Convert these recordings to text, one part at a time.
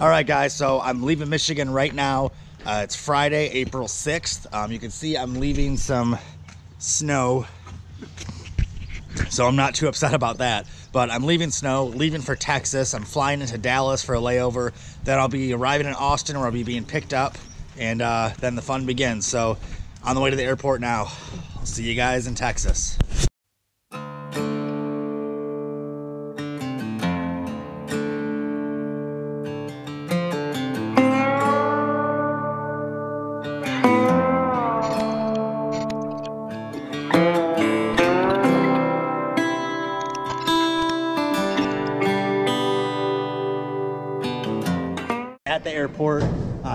All right, guys, so I'm leaving Michigan right now. It's Friday, April 6th. You can see I'm leaving some snow, so I'm not too upset about that. But I'm leaving snow, leaving for Texas. I'm flying into Dallas for a layover. Then I'll be arriving in Austin where I'll be being picked up, and then the fun begins. So on the way to the airport now. I'll see you guys in Texas. At the airport,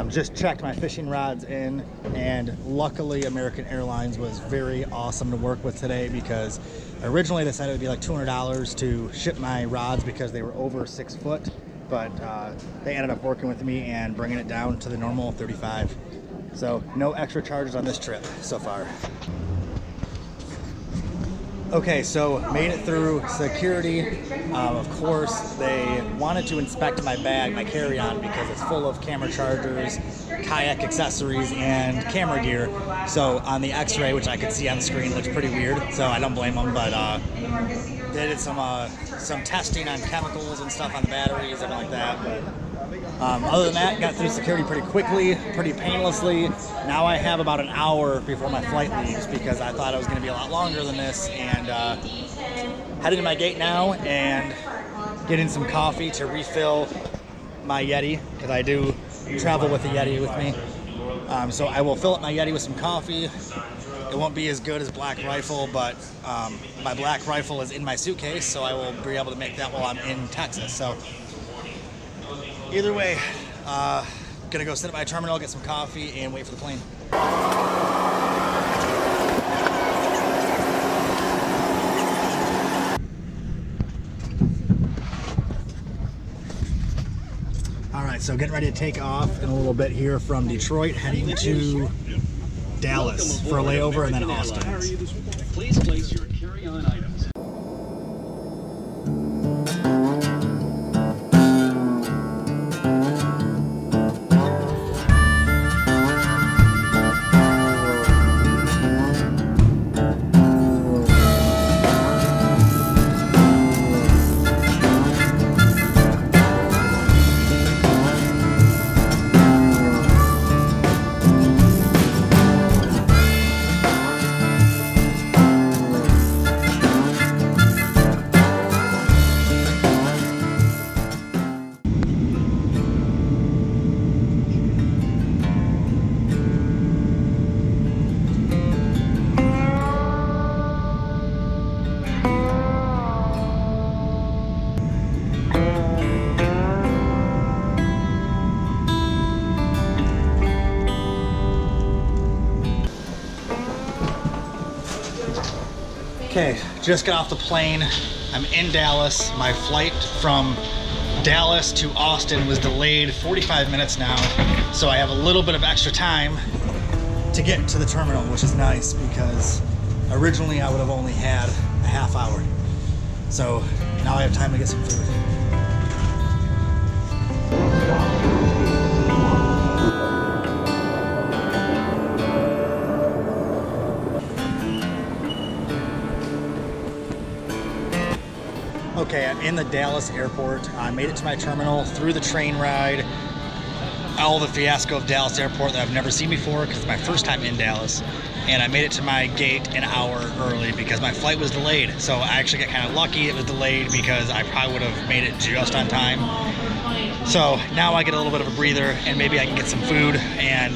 just checked my fishing rods in, and luckily American Airlines was very awesome to work with today, because originally they said it would be like $200 to ship my rods because they were over 6 foot, but they ended up working with me and bringing it down to the normal 35. So no extra charges on this trip so far. Okay, so made it through security. Of course, they wanted to inspect my bag, my carry-on, because it's full of camera chargers, kayak accessories, and camera gear. So on the x-ray, which I could see on the screen, looks pretty weird, so I don't blame them, but they did some testing on chemicals and stuff on the batteries, everything like that. But other than that, got through security pretty quickly, pretty painlessly. Now I have about an hour before my flight leaves, because I thought it was going to be a lot longer than this, and heading to my gate now and getting some coffee to refill my Yeti, because I do travel with a Yeti with me. So I will fill up my Yeti with some coffee. It won't be as good as Black Rifle, but my Black Rifle is in my suitcase, so I will be able to make that while I'm in Texas. So either way, gonna go sit at my terminal, get some coffee, and wait for the plane. All right, so getting ready to take off in a little bit here from Detroit, heading to Dallas for a layover, and then Austin. Please place your carry-on items. Okay, just got off the plane. I'm in Dallas. My flight from Dallas to Austin was delayed 45 minutes now, so I have a little bit of extra time to get to the terminal, which is nice, because originally I would have only had a half hour. So now I have time to get some food. Okay, I'm in the Dallas airport. I made it to my terminal through the train ride, all the fiasco of Dallas airport that I've never seen before, because it's my first time in Dallas. And I made it to my gate an hour early because my flight was delayed. So I actually got kind of lucky it was delayed, because I probably would have made it just on time. So now I get a little bit of a breather, and maybe I can get some food and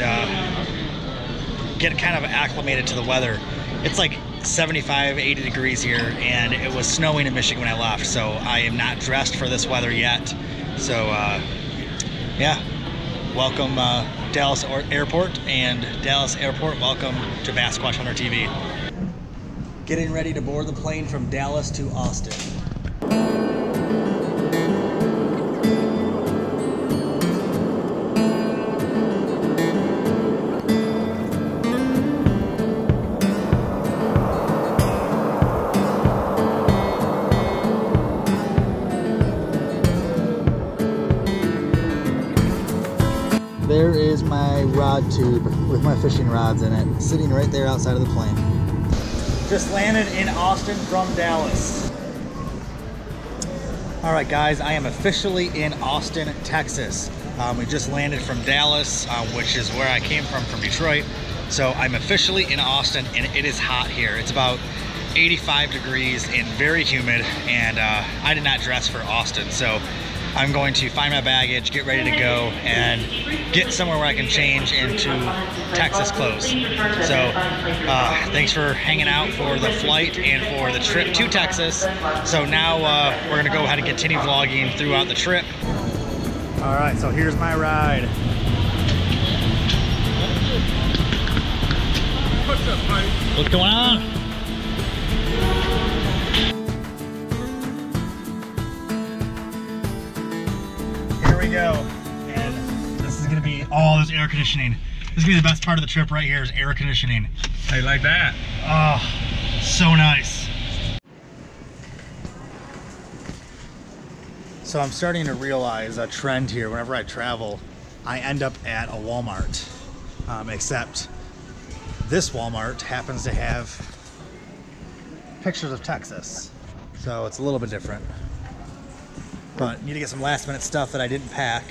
get kind of acclimated to the weather. It's like 75, 80 degrees here, and it was snowing in Michigan when I left, so I am not dressed for this weather yet. So yeah, welcome Dallas Airport, and Dallas Airport, welcome to Bassquatch Hunter TV. Getting ready to board the plane from Dallas to Austin. there is my rod tube with my fishing rods in it, sitting right there outside of the plane. Just landed in Austin from Dallas. All right, guys, I am officially in Austin, Texas. We just landed from Dallas, which is where I came from Detroit. So I'm officially in Austin, and it is hot here. It's about 85 degrees and very humid, and I did not dress for Austin. So I'm going to find my baggage, get ready to go, and get somewhere where I can change into Texas clothes. So thanks for hanging out for the flight and for the trip to Texas. So now we're gonna go ahead and continue vlogging throughout the trip. All right, so here's my ride. What's up, buddy? What's going on? Here we go, and this is gonna be, oh, there's air conditioning. This is gonna be the best part of the trip right here is air conditioning. Hey, like that? Oh, so nice. So I'm starting to realize a trend here. Whenever I travel, I end up at a Walmart, except this Walmart happens to have pictures of Texas. So it's a little bit different. But need to get some last minute stuff that I didn't pack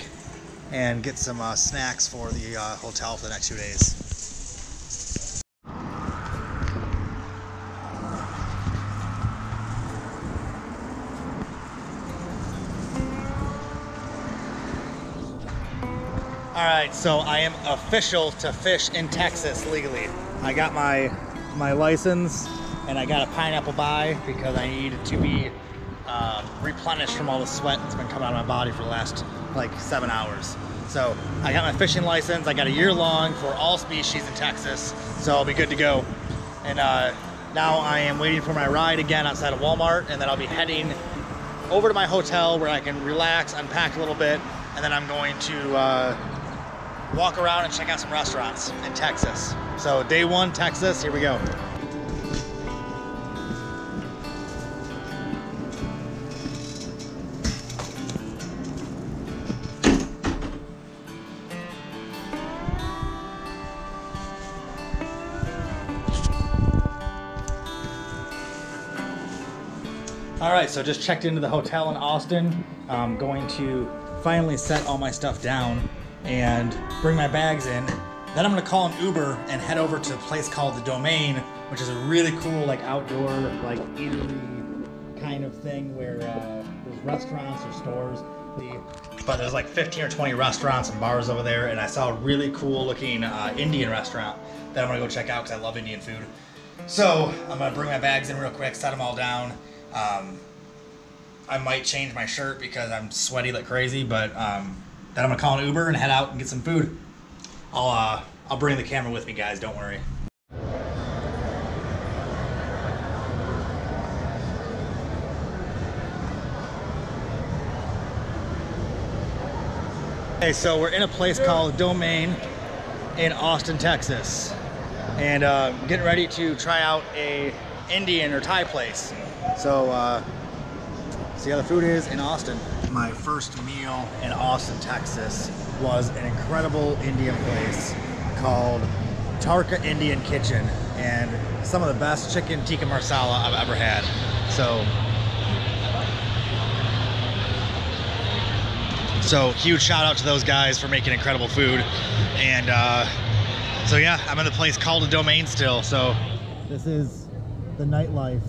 and get some snacks for the hotel for the next 2 days. All right, so I am official to fish in Texas legally. I got my license and I got a pineapple buy because I needed to be replenished from all the sweat that's been coming out of my body for the last like 7 hours. So I got my fishing license. I got a year long for all species in Texas, so I'll be good to go. And now I am waiting for my ride again outside of Walmart, and then I'll be heading over to my hotel where I can relax, unpack a little bit, and then I'm going to walk around and check out some restaurants in Texas. So day one, Texas, here we go. All right, so just checked into the hotel in Austin. I'm going to finally set all my stuff down and bring my bags in. Then I'm gonna call an Uber and head over to a place called The Domain, which is a really cool like outdoor like eatery kind of thing where there's restaurants or stores. But there's like 15 or 20 restaurants and bars over there, and I saw a really cool looking Indian restaurant that I'm gonna go check out because I love Indian food. So I'm gonna bring my bags in real quick, set them all down. I might change my shirt because I'm sweaty like crazy, but then I'm gonna call an Uber and head out and get some food. I'll bring the camera with me, guys, don't worry. Okay, so we're in a place called Domain in Austin, Texas, and getting ready to try out a Indian or Thai place. So see how the food is in Austin. My first meal in Austin, Texas was an incredible Indian place called Tarka Indian Kitchen, and some of the best chicken tikka marsala I've ever had. So huge shout out to those guys for making incredible food. And so yeah, I'm in a place called a Domain still. So this is the nightlife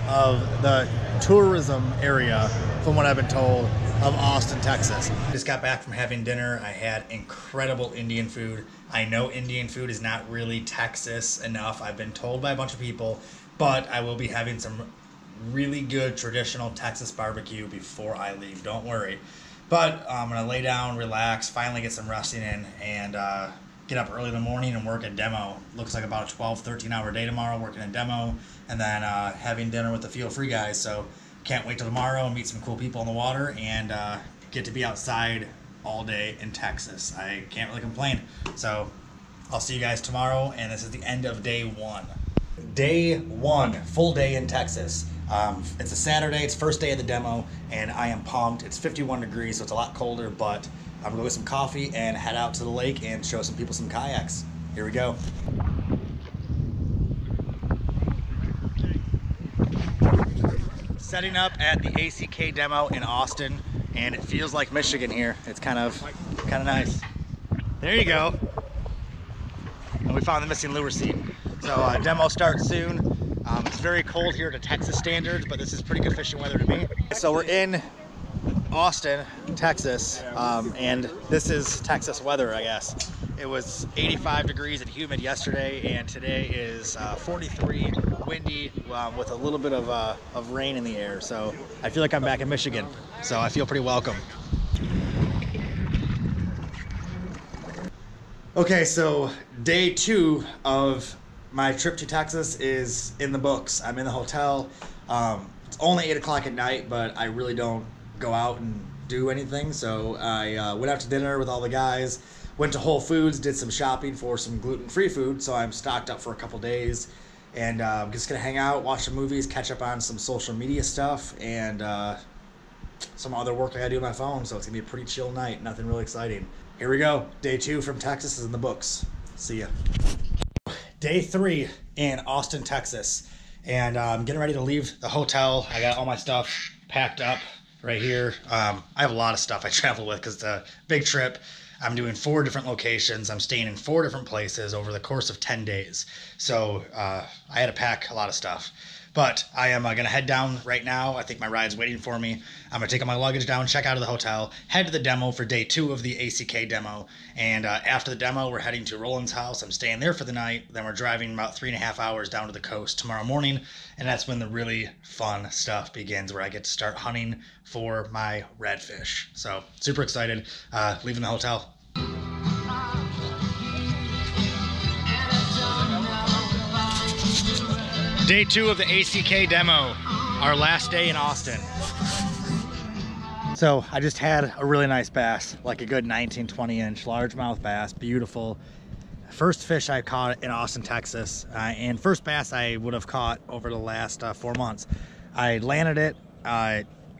of the tourism area, from what I've been told, of Austin, Texas. Just got back from having dinner. I had incredible Indian food. I know Indian food is not really Texas enough, I've been told by a bunch of people, but I will be having some really good traditional Texas barbecue before I leave, don't worry. But I'm gonna lay down, relax, finally get some resting in, and get up early in the morning and work a demo. Looks like about a 12-13 hour day tomorrow, working a demo, and then having dinner with the Feel Free guys. So can't wait till tomorrow and meet some cool people on the water and get to be outside all day in Texas. I can't really complain. So I'll see you guys tomorrow, and this is the end of day one. Day one, full day in Texas. It's a Saturday, it's first day of the demo, and I am pumped. It's 51 degrees, so it's a lot colder, but I'm gonna go get some coffee and head out to the lake and show some people some kayaks. Here we go. Setting up at the ACK demo in Austin, and it feels like Michigan here. It's kind of nice. There you go. And we found the missing lure seat. So demo starts soon. It's very cold here to Texas standards, but this is pretty good fishing weather to me. So we're in Austin, Texas, and this is Texas weather, I guess. It was 85 degrees and humid yesterday, and today is 43, windy, with a little bit of rain in the air. So I feel like I'm back in Michigan, so I feel pretty welcome. Okay, so day 2 of my trip to Texas is in the books. I'm in the hotel. It's only 8 o'clock at night, but I really don't go out and do anything. So I went out to dinner with all the guys, went to Whole Foods, did some shopping for some gluten-free food. So I'm stocked up for a couple days, and I'm just gonna hang out, watch some movies, catch up on some social media stuff, and some other work I gotta do on my phone. So it's gonna be a pretty chill night, nothing really exciting. Here we go. Day 2 from Texas is in the books. See ya. Day 3 in Austin, Texas, and I'm getting ready to leave the hotel. I got all my stuff packed up right here. I have a lot of stuff I travel with because it's a big trip. I'm doing 4 different locations. I'm staying in 4 different places over the course of 10 days. So I had to pack a lot of stuff. But I am going to head down right now. I think my ride's waiting for me. I'm going to take all my luggage down, check out of the hotel, head to the demo for day 2 of the ACK demo. And after the demo, we're heading to Roland's house. I'm staying there for the night. Then we're driving about 3.5 hours down to the coast tomorrow morning. And that's when the really fun stuff begins, where I get to start hunting for my redfish. So super excited, leaving the hotel. Day 2 of the ACK demo, our last day in Austin. So I just had a really nice bass, like a good 19, 20 inch largemouth bass, beautiful. First fish I caught in Austin, Texas, and first bass I would have caught over the last 4 months. I landed it,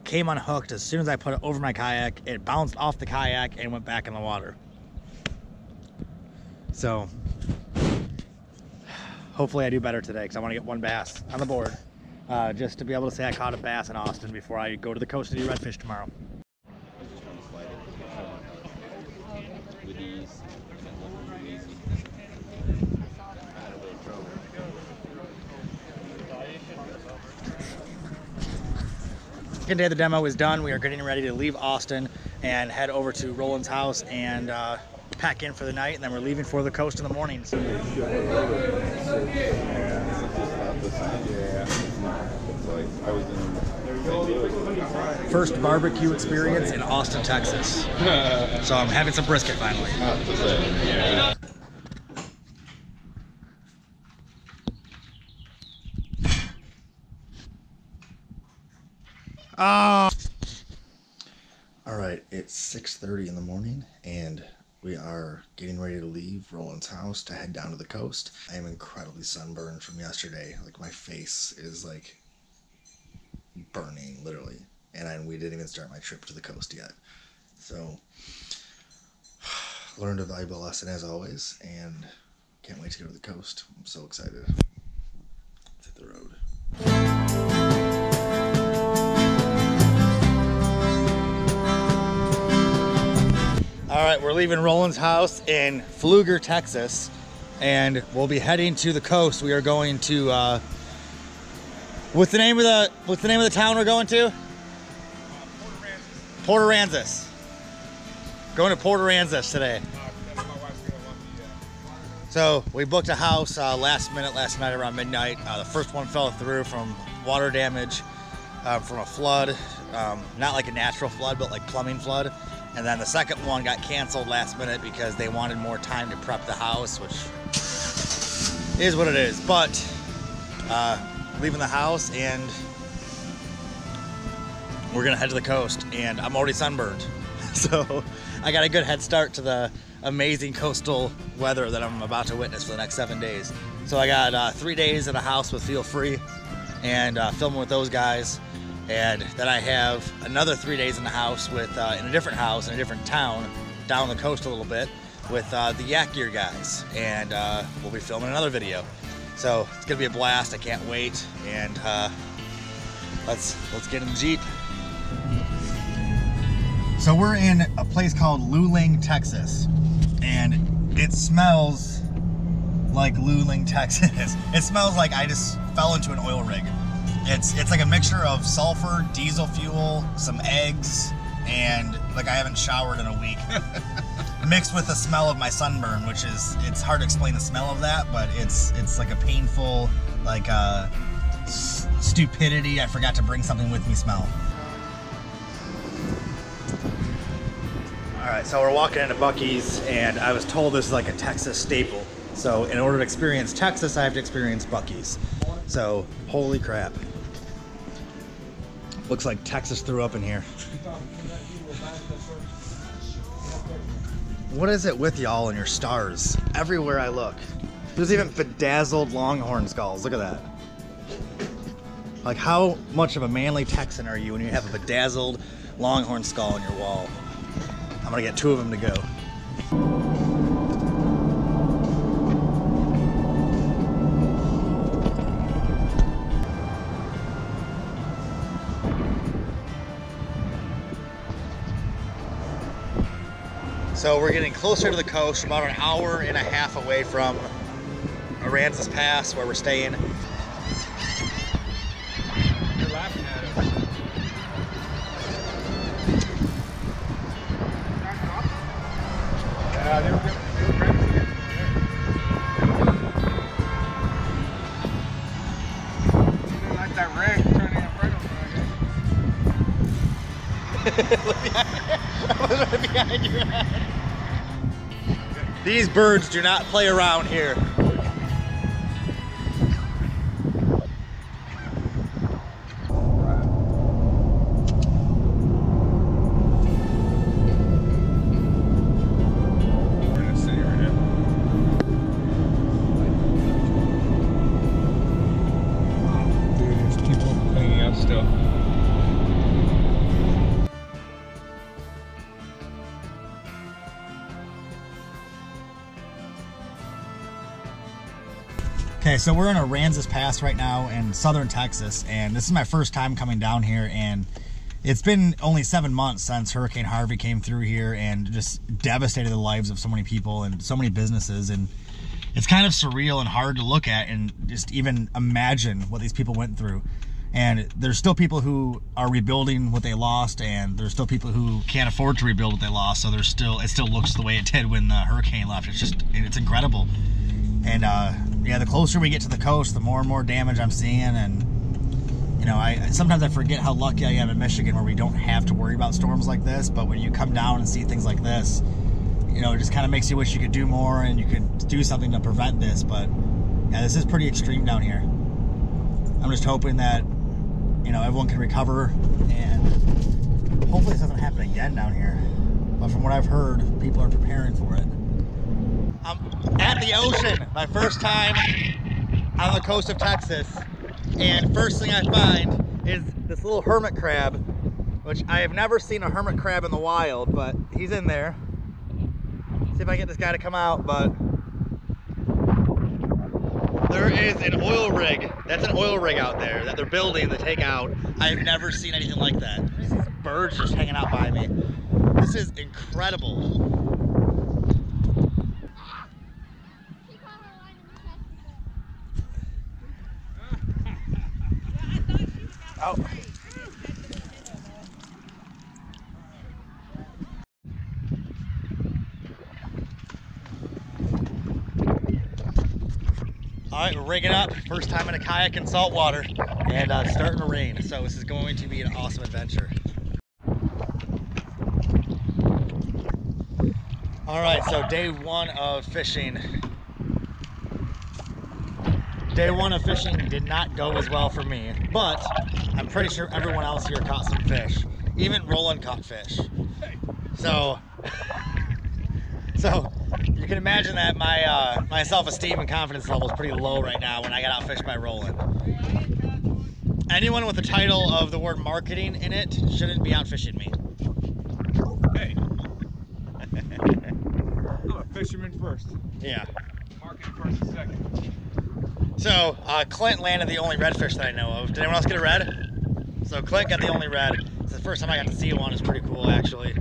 came unhooked. As soon as I put it over my kayak, it bounced off the kayak and went back in the water. So hopefully I do better today, because I want to get 1 bass on the board, just to be able to say I caught a bass in Austin before I go to the coast to do redfish tomorrow. Second day of the demo is done. We are getting ready to leave Austin and head over to Roland's house and pack in for the night, and then we're leaving for the coast in the morning. First barbecue experience in Austin, Texas. So I'm having some brisket finally. Oh. All right, it's 6:30 in the morning, and we are getting ready to leave Roland's house to head down to the coast. I am incredibly sunburned from yesterday. Like, my face is like burning, literally. And we didn't even start my trip to the coast yet. So, learned a valuable lesson as always, and can't wait to go to the coast. I'm so excited. Let's hit the road. All right, we're leaving Roland's house in Pfluger, Texas, and we'll be heading to the coast. We are going to what's the name of the town we're going to? Port Aransas. Going to Port Aransas today. So we booked a house last night around midnight. The first one fell through from water damage from a flood, not like a natural flood, but like plumbing flood. And then the second one got canceled last minute because they wanted more time to prep the house, which is what it is. But leaving the house, and we're gonna head to the coast, and I'm already sunburned. So I got a good head start to the amazing coastal weather that I'm about to witness for the next 7 days. So I got 3 days in a house with Feel Free and filming with those guys. And then I have another 3 days in the house with in a different house in a different town down the coast a little bit with the Yak Gear guys, and we'll be filming another video. So it's gonna be a blast. I can't wait, and let's get in the Jeep. So we're in a place called Luling, Texas, and it smells like Luling, Texas. It smells like I just fell into an oil rig. It's like a mixture of sulfur, diesel fuel, some eggs, and like I haven't showered in a week. Mixed with the smell of my sunburn, which is, it's hard to explain the smell of that, but it's like a painful, like stupidity, I forgot to bring something with me smell. All right, so we're walking into Buc-ee's, and I was told this is like a Texas staple. So in order to experience Texas, I have to experience Buc-ee's. So, holy crap. Looks like Texas threw up in here. What is it with y'all and your stars? Everywhere I look. There's even bedazzled longhorn skulls. Look at that. Like, how much of a manly Texan are you when you have a bedazzled longhorn skull on your wall? I'm gonna get 2 of them to go. So we're getting closer to the coast, about an hour and a half away from Aransas Pass, where we're staying. They're laughing at us. Yeah, they were practicing it. They like that rig turning in front of them. Look behind your head. These birds do not play around here. We're in the city right now. Dude, there's people cleaning up still. Okay, so we're in Aransas Pass right now in southern Texas, and this is my first time coming down here, and it's been only 7 months since Hurricane Harvey came through here and just devastated the lives of so many people and so many businesses, and it's kind of surreal and hard to look at and just even imagine what these people went through. And there's still people who are rebuilding what they lost, and there's still people who can't afford to rebuild what they lost, so it still looks the way it did when the hurricane left. It's incredible. And yeah, the closer we get to the coast, the more and more damage I'm seeing, and you know, sometimes I forget how lucky I am in Michigan, where we don't have to worry about storms like this. But when you come down and see things like this, you know, it just kind of makes you wish you could do more and you could do something to prevent this. But yeah, this is pretty extreme down here. I'm just hoping that, you know, everyone can recover, and hopefully this doesn't happen again down here. But from what I've heard, people are preparing for it. I'm at the ocean, my first time on the coast of Texas, and first thing I find is this little hermit crab, which I have never seen a hermit crab in the wild, but he's in there. See if I can get this guy to come out. But there is an oil rig. That's an oil rig out there that they're building to take out. I've never seen anything like that. There's these birds just hanging out by me. This is incredible. Oh. All right, we're rigging up. First time in a kayak in salt water, and it's starting to rain, so this is going to be an awesome adventure. All right, so day one of fishing. Day one of fishing did not go as well for me, but I'm pretty sure everyone else here caught some fish. Even Roland caught fish. So you can imagine that my self-esteem and confidence level is pretty low right now when I got outfished by Roland. Anyone with the title of the word marketing in it shouldn't be outfishing me. Hey. fisherman first. Yeah. Market first and second. So, Clint landed the only redfish that I know of. Did anyone else get a red? So Clint got the only red. It's the first time I got to see one. It's pretty cool, actually.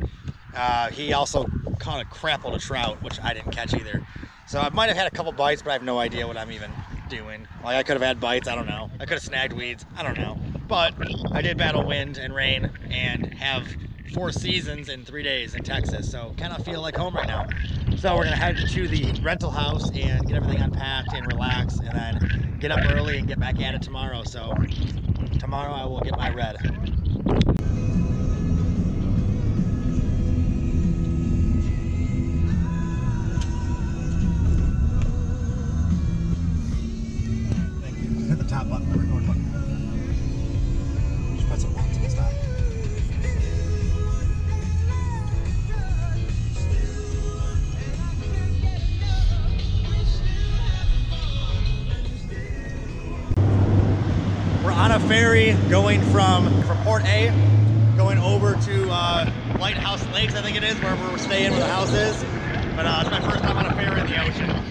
He also caught a crapload of trout, which I didn't catch either. So I might have had a couple bites, but I have no idea what I'm even doing. Like, I could have had bites, I don't know. I could have snagged weeds, I don't know. But I did battle wind and rain and have 4 seasons in 3 days in Texas, so kind of feel like home right now. So we're gonna head to the rental house and get everything unpacked and relax, and then get up early and get back at it tomorrow. So tomorrow I will get my red. Thank you. Hit the top button, the record button. Just press it once and we'll stop. We're on a ferry going from Port A, going over to Lighthouse Lakes, I think it is, wherever we're staying, where the house is. But it's my first time on a ferry in the ocean.